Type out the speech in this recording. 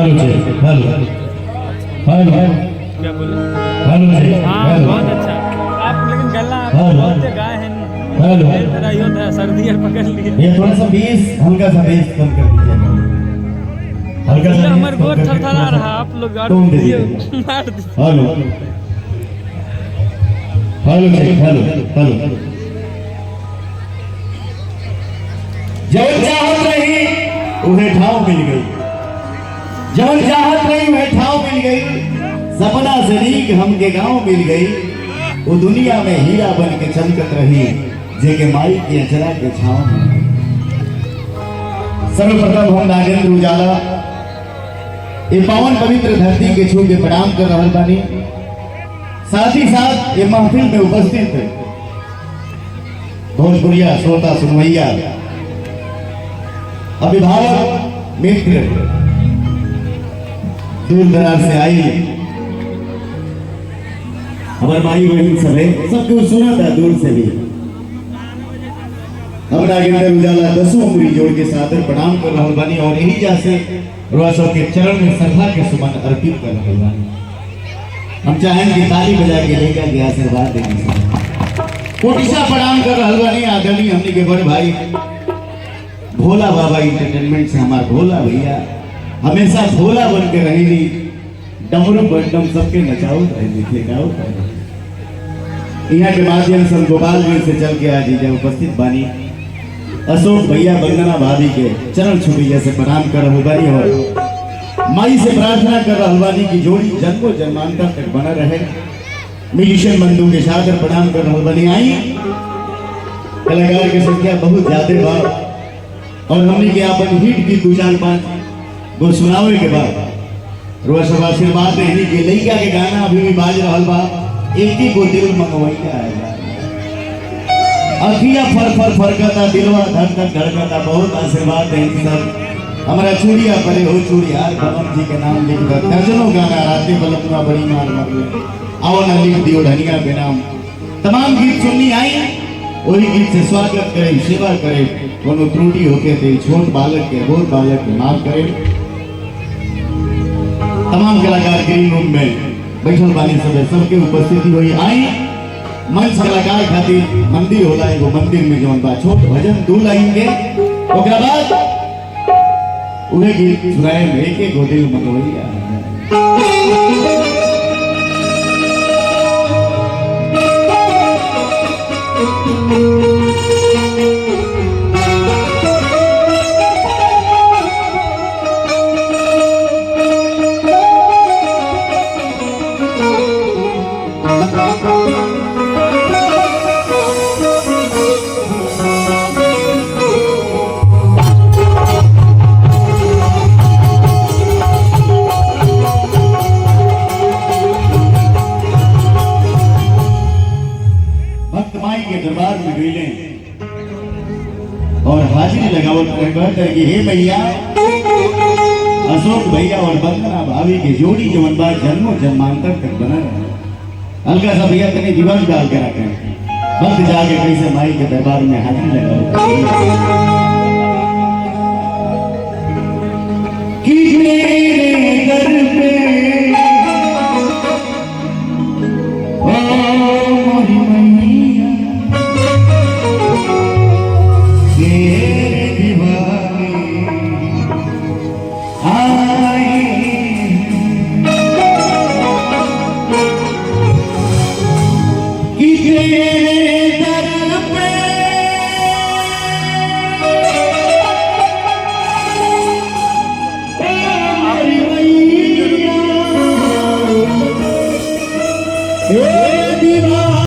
Hello hello hello क्या बोले? Hello हाँ बहुत अच्छा। आप लेकिन गला आप बहुत गाय हैं। हेलो मेरा यो था सर्दी और पकड़ लिया। ये थोड़ा सा बेस हल्का सा बेस कम कर दीजिए, हल्का सा हमारे गोद थरथरा रहा। आप लोग टोन दे ये दीजिए। मार दीजिए। हेलो हेलो हेलो हेलो जब चाहत रही उन्हें ठाव मिल गई, जब चाहत रही उन्हें ठाव मिल गई, सपना शरीक हमके गांव मिल गई। वो दुनिया में हीरा बन के चमकत रही, जेके माई की अचरा के छाव में। सर्वप्रथम हम नागेंद्र उजाला ये पावन पवित्र धरती के छू के प्रणाम कर रहा बानी। साथ ही साथ ये महफिल में उपस्थित है भोजपुरिया श्रोता सुनवैया अभिभावक मित्र दूर दराज से आई हमारे माई बहन सब है, सब कुछ सुना था दूर से भी। हम नागेंद्र उजाला 10 उंगली जोड़ के सादर प्रणाम कर रहा बानी और यही जैसे रोशो के चरण में श्रद्धा के सुमन अर्पित कर रहे बानी। हम चाहें कि ताली बजा के लेकर के आशीर्वाद देंगे। कोटिशा प्रणाम कर रहा बानी आदरणीय हमनी के बड़े भाई भोला बाबा इंटरटेनमेंट से हमारे भोला भैया हमेशा भोला बन के रहेगी, डमरू बंडम सबके नचाओ फेंकाओ। यहाँ के माध्यम से हम गोपाल जी से चल के आज जब उपस्थित बानी अशोक भैया वंदना भाभी के चरण छुपी जैसे प्रणाम कर रहा बानी और माई से प्रार्थना कर रहा बानी की जोड़ी जन्मों जन्मांतर तक बना रहे। म्यूजिशियन बंधु के साथ प्रणाम कर रहा बानी। आई कलाकार की संख्या बहुत ज्यादा बा और हमने के अपन हिट की 2-4-5 गो सुनावे के बाद रोज सब आशीर्वाद देने के लइका के गाना अभी भी बाज रहा बा। एक ही को दिल मंगवैया है, अखिया फर फर फरकता दिलवा धक धक धड़कता। बहुत आशीर्वाद देंगे सब हमारा चूड़िया परे हो चूड़ियार भगवान जी के नाम लिख कर दर्जनों गाना राते बलपना बड़ी मार मर आओ ना लिख दियो धनिया के नाम। तमाम गीत सुननी आई वही गीत से स्वागत करे सेवा करे, कोनो त्रुटि होके थे छोट बालक के बोध बालक के माफ करे। तमाम कलाकार ग्रीन रूम में बैठल बानी सबके उपस्थिति हुई। आई मंच कलाकार खातिर मंदिर होला एगो मंदिर में जौन बा छोट भजन 2 लाइन के ओकरा बाद उहे गीत सुनाए में एक गो दिल मंगवैया। दरबार में गईले और हाजिरी लगावत कहते कि हे भैया अशोक भैया और वंदना भाभी की जोड़ी जवन बा जन्मों जन्मांतर तक बना रहे। हल्का सा भैया तने दिवस डाल के रखे बंद जाके कैसे माई के दरबार में हाजिरी लगाओ।